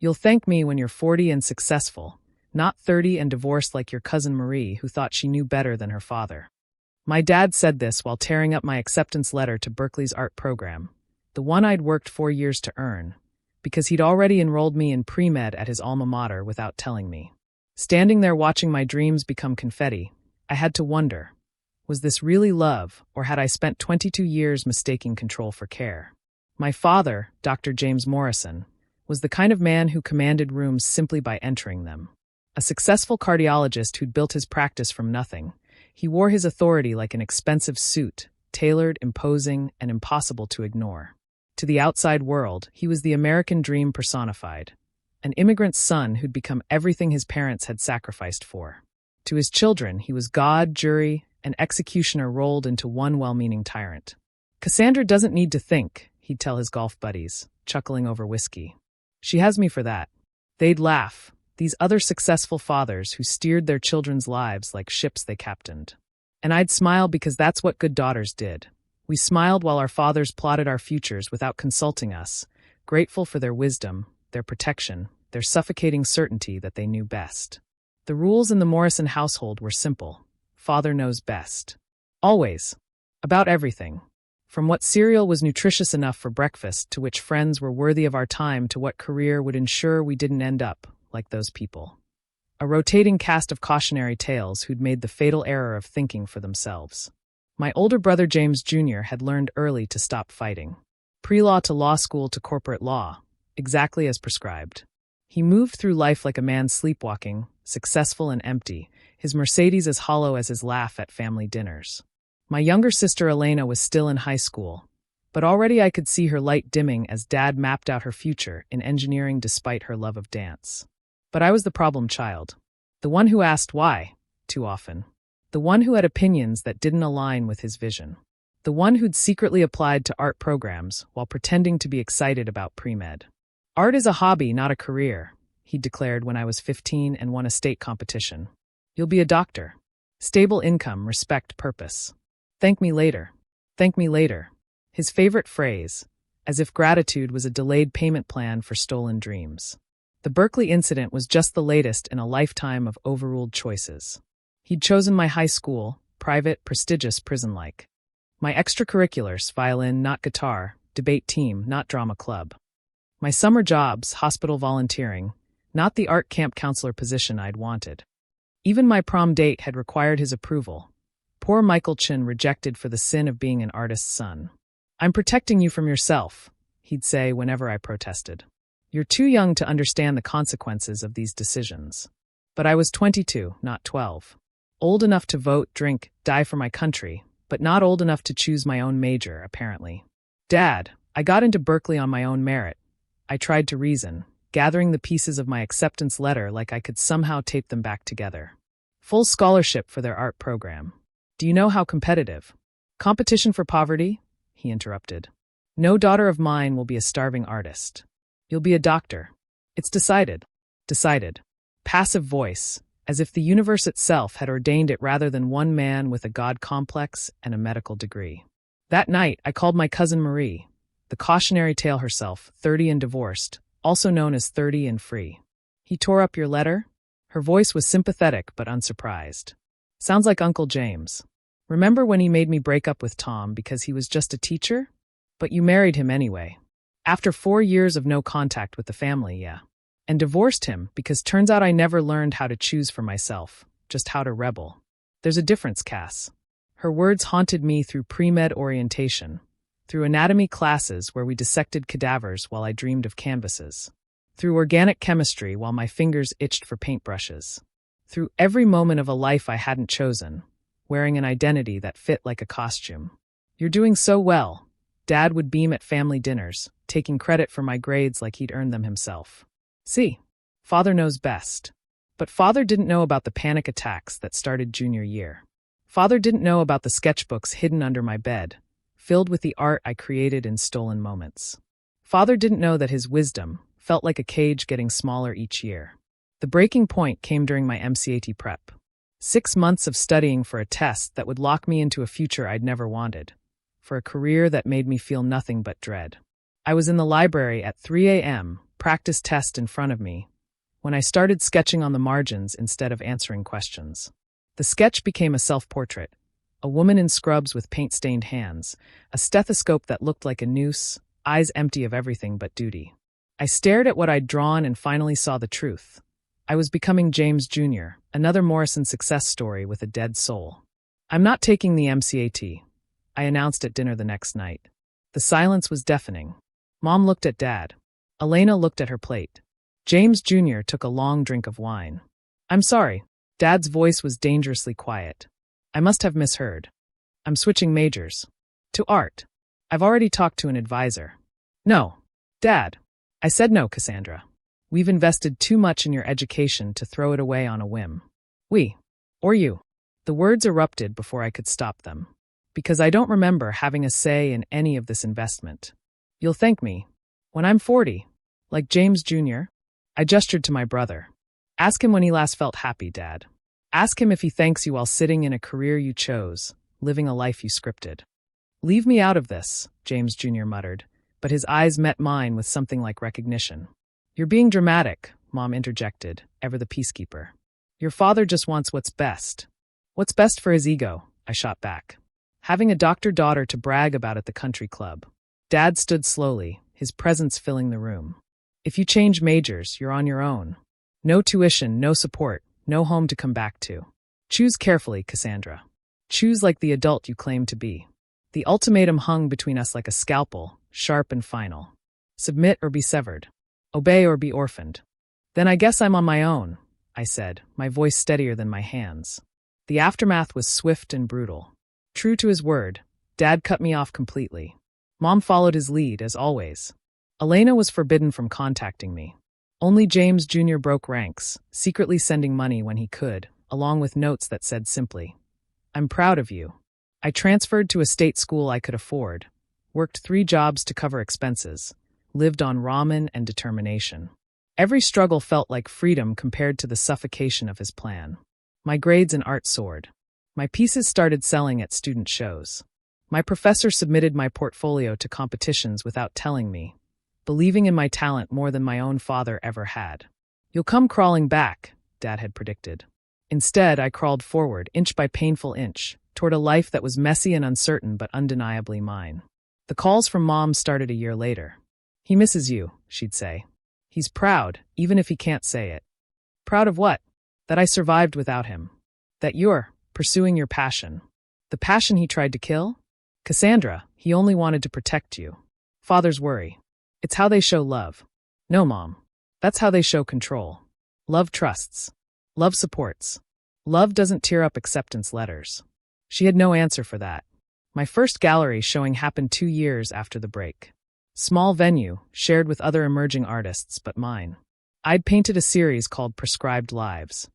You'll thank me when you're 40 and successful, not 30 and divorced like your cousin Marie, who thought she knew better than her father. My dad said this while tearing up my acceptance letter to Berkeley's art program, the one I'd worked 4 years to earn, because he'd already enrolled me in pre-med at his alma mater without telling me. Standing there watching my dreams become confetti, I had to wonder, was this really love, or had I spent 22 years mistaking control for care? My father, Dr. James Morrison, was the kind of man who commanded rooms simply by entering them. A successful cardiologist who'd built his practice from nothing, he wore his authority like an expensive suit, tailored, imposing, and impossible to ignore. To the outside world, he was the American dream personified, an immigrant's son who'd become everything his parents had sacrificed for. To his children, he was God, jury, and executioner rolled into one well-meaning tyrant. Cassandra doesn't need to think, he'd tell his golf buddies, chuckling over whiskey. She has me for that. They'd laugh, these other successful fathers who steered their children's lives like ships they captained. And I'd smile because that's what good daughters did. We smiled while our fathers plotted our futures without consulting us, grateful for their wisdom, their protection, their suffocating certainty that they knew best. The rules in the Morrison household were simple. Father knows best. Always. About everything. From what cereal was nutritious enough for breakfast to which friends were worthy of our time to what career would ensure we didn't end up like those people. A rotating cast of cautionary tales who'd made the fatal error of thinking for themselves. My older brother James Jr. had learned early to stop fighting. Pre-law to law school to corporate law, exactly as prescribed. He moved through life like a man sleepwalking, successful and empty, his Mercedes as hollow as his laugh at family dinners. My younger sister Elena was still in high school, but already I could see her light dimming as Dad mapped out her future in engineering despite her love of dance. But I was the problem child. The one who asked why, too often. The one who had opinions that didn't align with his vision. The one who'd secretly applied to art programs while pretending to be excited about pre-med. Art is a hobby, not a career, he declared when I was 15 and won a state competition. You'll be a doctor. Stable income, respect, purpose. Thank me later. Thank me later. His favorite phrase, as if gratitude was a delayed payment plan for stolen dreams. The Berkeley incident was just the latest in a lifetime of overruled choices. He'd chosen my high school, private, prestigious, prison-like. My extracurriculars, violin, not guitar, debate team, not drama club. My summer jobs, hospital volunteering, not the art camp counselor position I'd wanted. Even my prom date had required his approval. Poor Michael Chin rejected for the sin of being an artist's son. I'm protecting you from yourself, he'd say whenever I protested. You're too young to understand the consequences of these decisions. But I was 22, not 12. Old enough to vote, drink, die for my country, but not old enough to choose my own major, apparently. Dad, I got into Berkeley on my own merit. I tried to reason, gathering the pieces of my acceptance letter like I could somehow tape them back together. Full scholarship for their art program. Do you know how competitive? Competition for poverty? He interrupted. No daughter of mine will be a starving artist. You'll be a doctor. It's decided. Decided. Passive voice, as if the universe itself had ordained it rather than one man with a God complex and a medical degree. That night, I called my cousin Marie, the cautionary tale herself, 30 and divorced, also known as 30 and free. He tore up your letter? Her voice was sympathetic but unsurprised. Sounds like Uncle James. Remember when he made me break up with Tom because he was just a teacher? But you married him anyway. After 4 years of no contact with the family, yeah. And divorced him because turns out I never learned how to choose for myself, just how to rebel. There's a difference, Cass. Her words haunted me through pre-med orientation, through anatomy classes where we dissected cadavers while I dreamed of canvases, through organic chemistry while my fingers itched for paintbrushes, through every moment of a life I hadn't chosen, wearing an identity that fit like a costume. You're doing so well. Dad would beam at family dinners, taking credit for my grades like he'd earned them himself. See, Father knows best. But Father didn't know about the panic attacks that started junior year. Father didn't know about the sketchbooks hidden under my bed, filled with the art I created in stolen moments. Father didn't know that his wisdom felt like a cage getting smaller each year. The breaking point came during my MCAT prep. 6 months of studying for a test that would lock me into a future I'd never wanted, for a career that made me feel nothing but dread. I was in the library at 3 a.m., practice test in front of me, when I started sketching on the margins instead of answering questions. The sketch became a self-portrait. A woman in scrubs with paint-stained hands, a stethoscope that looked like a noose, eyes empty of everything but duty. I stared at what I'd drawn and finally saw the truth. I was becoming James Jr., another Morrison success story with a dead soul. "I'm not taking the MCAT," I announced at dinner the next night. The silence was deafening. Mom looked at Dad. Elena looked at her plate. James Jr. took a long drink of wine. "I'm sorry." Dad's voice was dangerously quiet. "I must have misheard. I'm switching majors. To art. I've already talked to an advisor." "No. Dad." I said no, Cassandra. "We've invested too much in your education to throw it away on a whim." "We. Or you." The words erupted before I could stop them. "Because I don't remember having a say in any of this investment. You'll thank me. When I'm 40. Like James Jr. I gestured to my brother. "Ask him when he last felt happy, Dad. Ask him if he thanks you while sitting in a career you chose, living a life you scripted." "Leave me out of this," James Jr. muttered, but his eyes met mine with something like recognition. "You're being dramatic," Mom interjected, ever the peacekeeper. "Your father just wants what's best." "What's best for his ego?" I shot back. "Having a doctor-daughter to brag about at the country club." Dad stood slowly, his presence filling the room. "If you change majors, you're on your own. No tuition, no support, no home to come back to. Choose carefully, Cassandra. Choose like the adult you claim to be." The ultimatum hung between us like a scalpel, sharp and final. Submit or be severed. Obey or be orphaned. "Then I guess I'm on my own," I said, my voice steadier than my hands. The aftermath was swift and brutal. True to his word, Dad cut me off completely. Mom followed his lead, as always. Elena was forbidden from contacting me. Only James Jr. broke ranks, secretly sending money when he could, along with notes that said simply, "I'm proud of you." I transferred to a state school I could afford, worked 3 jobs to cover expenses, lived on ramen and determination. Every struggle felt like freedom compared to the suffocation of his plan. My grades in art soared. My pieces started selling at student shows. My professor submitted my portfolio to competitions without telling me, believing in my talent more than my own father ever had. "You'll come crawling back," Dad had predicted. Instead, I crawled forward, inch by painful inch, toward a life that was messy and uncertain but undeniably mine. The calls from Mom started a year later. "He misses you," she'd say. "He's proud, even if he can't say it." "Proud of what?" "That I survived without him. That you're pursuing your passion." "The passion he tried to kill?" "Cassandra, he only wanted to protect you." Fathers worry. It's how they show love. No, Mom. That's how they show control. Love trusts. Love supports. Love doesn't tear up acceptance letters. She had no answer for that. My first gallery showing happened 2 years after the break. Small venue, shared with other emerging artists, but mine. I'd painted a series called Prescribed Lives.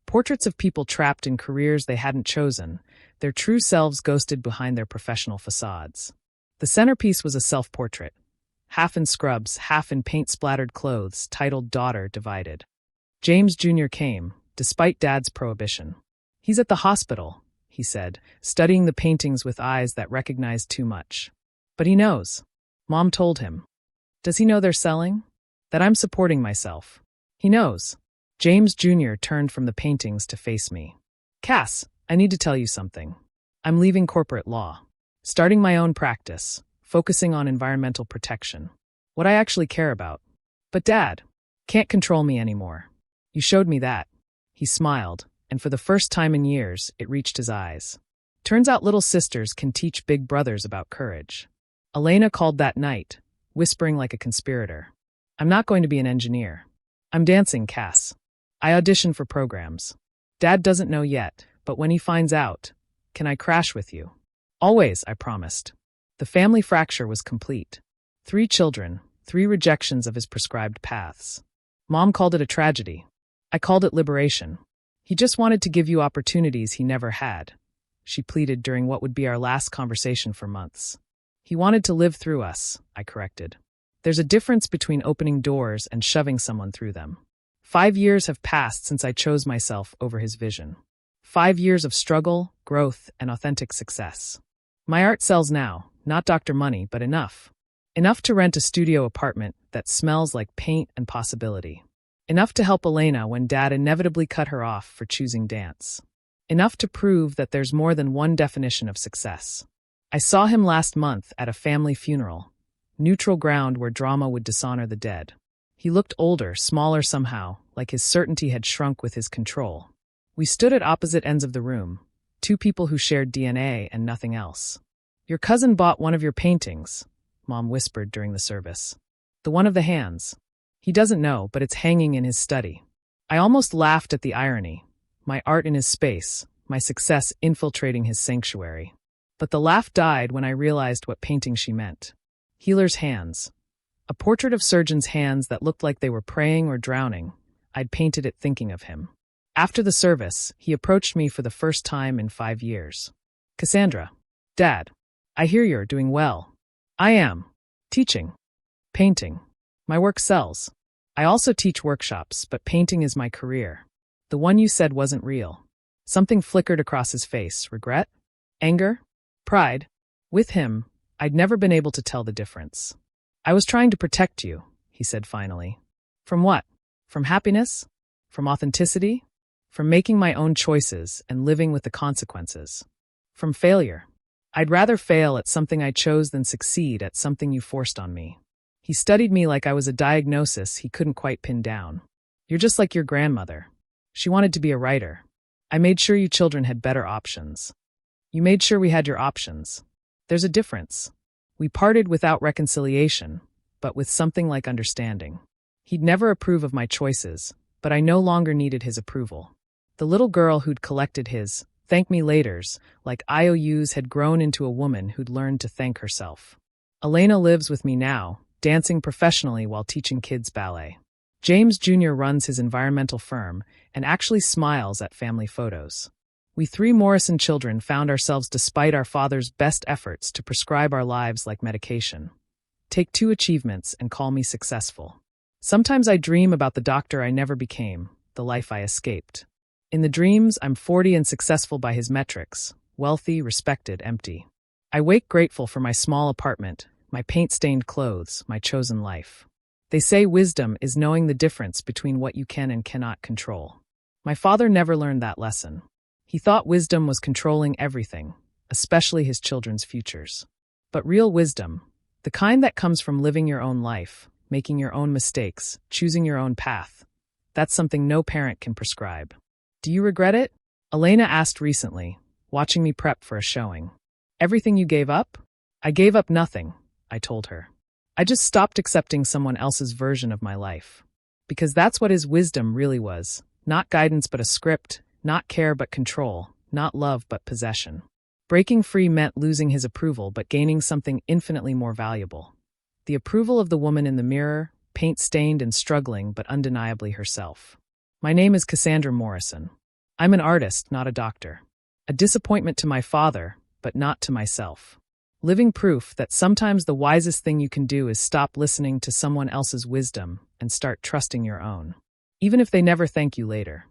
Portraits of people trapped in careers they hadn't chosen, their true selves ghosted behind their professional facades. The centerpiece was a self-portrait, half in scrubs, half in paint-splattered clothes, titled Daughter Divided. James Jr. came, despite Dad's prohibition. "He's at the hospital," he said, studying the paintings with eyes that recognized too much. "But he knows." Mom told him. "Does he know they're selling? That I'm supporting myself?" "He knows." James Jr. turned from the paintings to face me. "Cass, I need to tell you something. I'm leaving corporate law. Starting my own practice, focusing on environmental protection. What I actually care about. But Dad can't control me anymore. You showed me that." He smiled, and for the first time in years, it reached his eyes. Turns out little sisters can teach big brothers about courage. Elena called that night, whispering like a conspirator. "I'm not going to be an engineer. I'm dancing, Cass. I audition for programs. Dad doesn't know yet, but when he finds out, can I crash with you?" "Always," I promised. The family fracture was complete. 3 children, 3 rejections of his prescribed paths. Mom called it a tragedy. I called it liberation. "He just wanted to give you opportunities he never had," she pleaded during what would be our last conversation for months. "He wanted to live through us," I corrected. "There's a difference between opening doors and shoving someone through them." 5 years have passed since I chose myself over his vision. 5 years of struggle, growth, and authentic success. My art sells now, not Dr. Money, but enough. Enough to rent a studio apartment that smells like paint and possibility. Enough to help Elena when Dad inevitably cut her off for choosing dance. Enough to prove that there's more than one definition of success. I saw him last month at a family funeral, neutral ground where drama would dishonor the dead. He looked older, smaller somehow, like his certainty had shrunk with his control. We stood at opposite ends of the room, two people who shared DNA and nothing else. "Your cousin bought one of your paintings," Mom whispered during the service. "The one of the hands. He doesn't know, but it's hanging in his study." I almost laughed at the irony. My art in his space, my success infiltrating his sanctuary. But the laugh died when I realized what painting she meant. Healer's hands. A portrait of surgeon's hands that looked like they were praying or drowning. I'd painted it thinking of him. After the service, he approached me for the first time in 5 years. "Cassandra. Dad. I hear you're doing well." "I am. Teaching. Painting. My work sells. I also teach workshops, but painting is my career." The one you said wasn't real. Something flickered across his face. Regret? Anger? Pride? With him, I'd never been able to tell the difference. "I was trying to protect you," he said finally. "From what? From happiness? From authenticity? From making my own choices and living with the consequences? From failure? I'd rather fail at something I chose than succeed at something you forced on me." He studied me like I was a diagnosis he couldn't quite pin down. "You're just like your grandmother. She wanted to be a writer. I made sure you children had better options. You made sure we had your options. There's a difference. We parted without reconciliation, but with something like understanding. He'd never approve of my choices, but I no longer needed his approval." The little girl who'd collected his thank me laters, like IOUs, had grown into a woman who'd learned to thank herself. Elena lives with me now, dancing professionally while teaching kids ballet. James Jr. runs his environmental firm and actually smiles at family photos. We 3 Morrison children found ourselves despite our father's best efforts to prescribe our lives like medication. Take 2 achievements and call me successful. Sometimes I dream about the doctor I never became, the life I escaped. In the dreams, I'm 40 and successful by his metrics, wealthy, respected, empty. I wake grateful for my small apartment, my paint-stained clothes, my chosen life. They say wisdom is knowing the difference between what you can and cannot control. My father never learned that lesson. He thought wisdom was controlling everything, especially his children's futures. But real wisdom, the kind that comes from living your own life, making your own mistakes, choosing your own path, that's something no parent can prescribe. "Do you regret it?" Elena asked recently, watching me prep for a showing. "Everything you gave up?" "I gave up nothing," I told her. "I just stopped accepting someone else's version of my life." Because that's what his wisdom really was. Not guidance but a script, not care but control, not love but possession. Breaking free meant losing his approval but gaining something infinitely more valuable. The approval of the woman in the mirror, paint-stained and struggling but undeniably herself. My name is Cassandra Morrison. I'm an artist, not a doctor. A disappointment to my father, but not to myself. Living proof that sometimes the wisest thing you can do is stop listening to someone else's wisdom and start trusting your own. Even if they never thank you later.